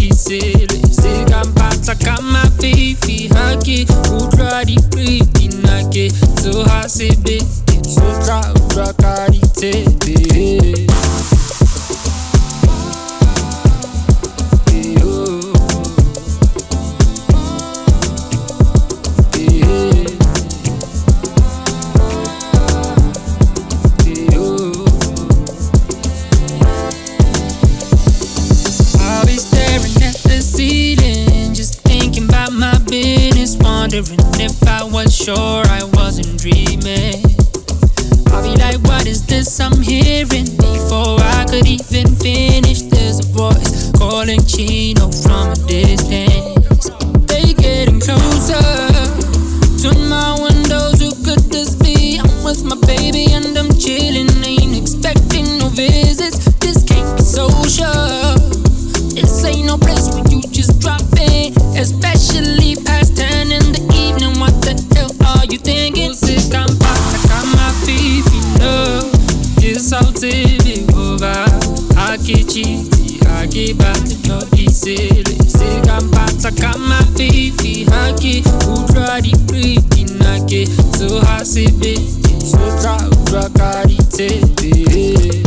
disele se ka mpatla ka mafifi ha ke utlwa dipriti nna ke tsoha sebete so tla utlwa ka ditsebe. Wondering if I was sure I wasn't dreaming. I'll be like, what is this I'm hearing? Before I could even finish, there's a voice calling Chino from a distance. They getting closer. Turn my windows, who could this be? I'm with my baby and I'm chilling, ain't expecting no visits. This can't be social. This ain't no place where you just drop in, especially past 10 in the evening. What the hell are you thinking? Sit down, back my Mafifi, no. This out TV over. I get cheaty, I get back to no disele. Sit down, back my Mafifi, I get who try the pretty nake. So I say baby, so try carry TV.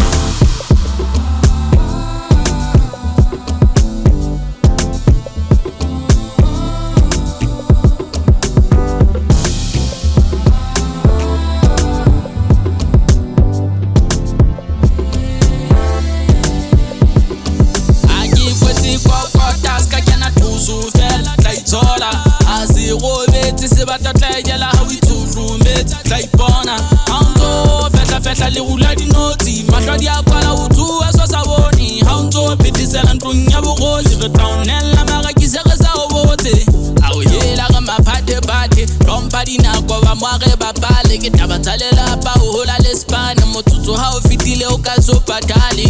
Fetla le hula dinotsi mahlo di a kwala ho tsuwa so sa bone ha o ntso phetisela ntlong ya bogosi re taunella marakise re sa o botse a o hela ka maphathe phathe rompa dinako ba moare ba pale ke taba tsa lelapa o hola le spane motsotso ha o fitile o ka so patale.